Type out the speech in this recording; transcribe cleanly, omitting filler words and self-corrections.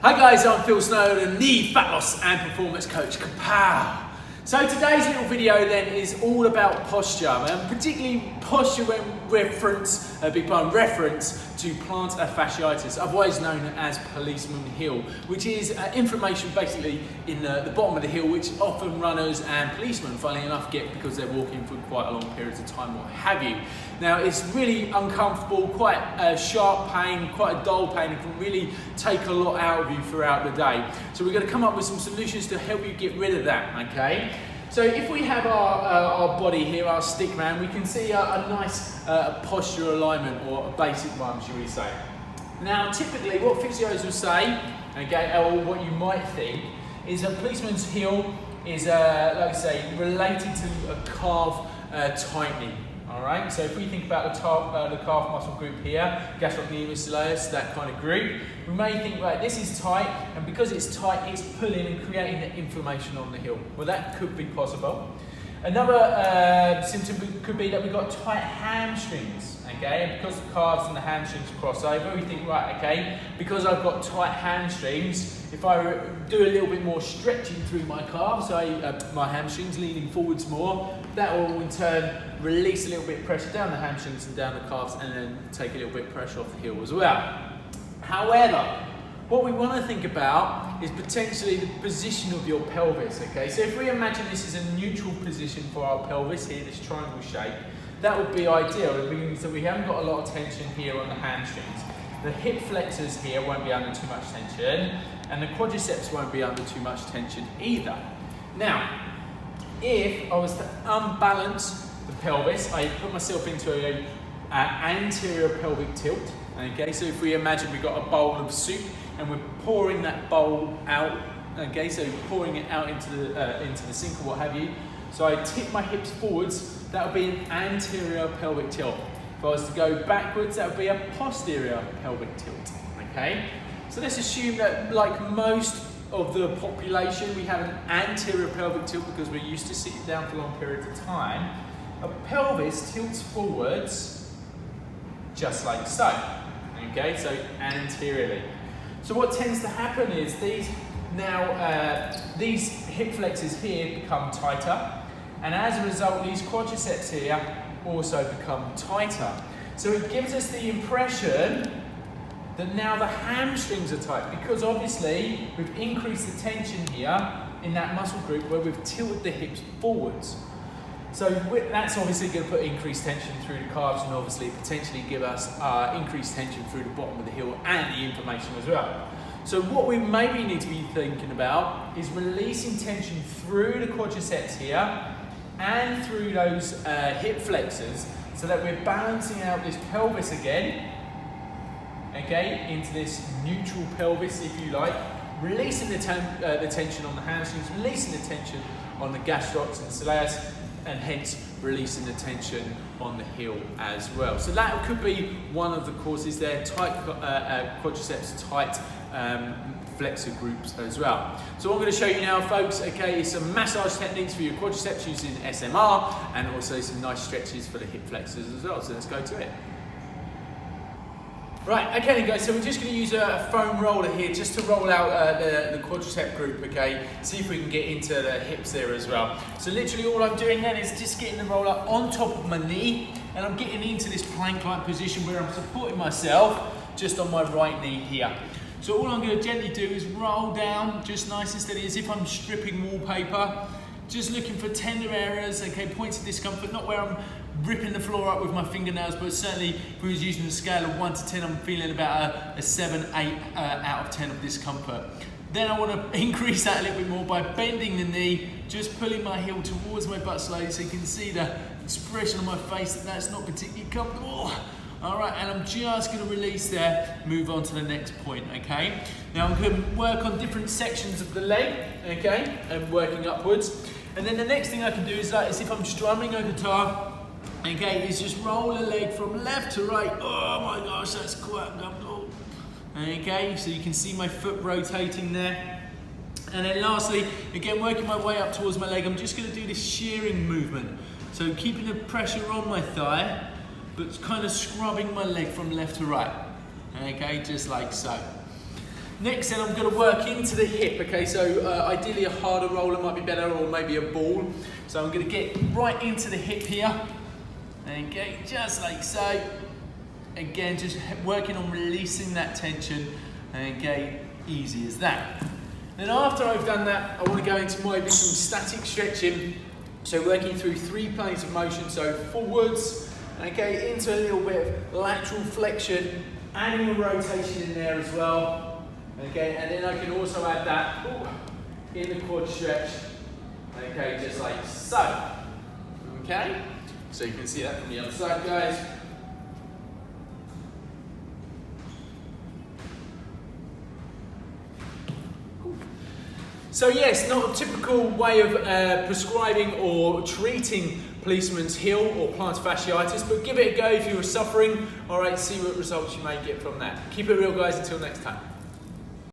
Hi guys, I'm Snowden, the fat loss and performance coach. Kapow! So today's little video then is all about posture, and particularly posture when reference to plantar fasciitis, otherwise known as policeman heel, which is inflammation basically in the bottom of the heel, which often runners and policemen, funnily enough, get because they're walking for quite a long periods of time, what have you. Now it's really uncomfortable, quite a sharp pain, quite a dull pain. It can really take a lot out of you throughout the day. So we're going to come up with some solutions to help you get rid of that, okay? So if we have our body here, our stick man, we can see a nice posture alignment, or a basic one, shall we say. Now typically what physios will say, okay, or what you might think, is a policeman's heel is, like I say, related to a calf tightening. Alright, so if we think about the calf muscle group here, gastrocnemius, that kind of group, we may think, right, this is tight, and because it's tight, it's pulling and creating the inflammation on the heel. Well, that could be possible. Another symptom could be that we've got tight hamstrings, okay, and because the calves and the hamstrings cross over, we think, right, okay, because I've got tight hamstrings, if I do a little bit more stretching through my calves, my hamstrings leaning forwards more, that will in turn release a little bit of pressure down the hamstrings and down the calves, and then take a little bit of pressure off the heel as well. However, what we want to think about is potentially the position of your pelvis, okay? So if we imagine this is a neutral position for our pelvis here, this triangle shape, that would be ideal. It means that we haven't got a lot of tension here on the hamstrings. The hip flexors here won't be under too much tension, and the quadriceps won't be under too much tension either. Now, if I was to unbalance the pelvis, I put myself into an anterior pelvic tilt. Okay, so if we imagine we've got a bowl of soup and we're pouring that bowl out, okay, so pouring it out into the sink or what have you. So I tip my hips forwards, that would be an anterior pelvic tilt. If I was to go backwards, that would be a posterior pelvic tilt, okay? So let's assume that, like most of the population, we have an anterior pelvic tilt because we're used to sitting down for long periods of time. A pelvis tilts forwards just like so, okay, so anteriorly. So what tends to happen is these hip flexors here become tighter, and as a result these quadriceps here also become tighter. So it gives us the impression that now the hamstrings are tight, because obviously we've increased the tension here in that muscle group where we've tilted the hips forwards. So that's obviously going to put increased tension through the calves, and obviously potentially give us increased tension through the bottom of the heel and the inflammation as well. So what we maybe need to be thinking about is releasing tension through the quadriceps here and through those hip flexors, so that we're balancing out this pelvis again, okay, into this neutral pelvis, if you like, releasing the tension on the hamstrings, releasing the tension on the gastrocs and soleus, and hence releasing the tension on the heel as well. So that could be one of the causes there, tight quadriceps, tight flexor groups as well. So what I'm going to show you now, folks, okay, is some massage techniques for your quadriceps using SMR, and also some nice stretches for the hip flexors as well. So let's go to it. Right, okay then guys, so we're just going to use a foam roller here just to roll out the quadricep group, okay? See if we can get into the hips there as well. So literally all I'm doing then is just getting the roller on top of my knee, and I'm getting into this plank-like position where I'm supporting myself just on my right knee here. So all I'm going to gently do is roll down, just nice and steady, as if I'm stripping wallpaper. Just looking for tender areas, okay, points of discomfort, not where I'm ripping the floor up with my fingernails, but certainly if we was using a scale of 1 to 10, I'm feeling about a 7, 8 out of 10 of discomfort. Then I want to increase that a little bit more by bending the knee, just pulling my heel towards my butt slowly, so you can see the expression on my face that that's not particularly comfortable. All right, and I'm just going to release there, move on to the next point, okay? Now I'm going to work on different sections of the leg, okay, and working upwards. And then the next thing I can do is, like, as if I'm strumming a guitar, okay, is just roll the leg from left to right. Oh my gosh, that's quite uncomfortable. Okay, so you can see my foot rotating there. And then lastly, again, working my way up towards my leg, I'm just going to do this shearing movement. So keeping the pressure on my thigh, but kind of scrubbing my leg from left to right. Okay, just like so. Next then I'm going to work into the hip, okay, so ideally a harder roller might be better, or maybe a ball. So I'm going to get right into the hip here, okay, just like so. Again, just working on releasing that tension, okay, easy as that. Then after I've done that, I want to go into maybe some static stretching, so working through 3 planes of motion, so forwards, okay, into a little bit of lateral flexion, adding a rotation in there as well, okay, and then I can also add that in the quad stretch, okay, just like so, okay, so you can see that from the other side, guys. So yes, not a typical way of prescribing or treating Policemans heel or plantar fasciitis, but give it a go if you were suffering. All right, see what results you may get from that. Keep it real, guys. Until next time.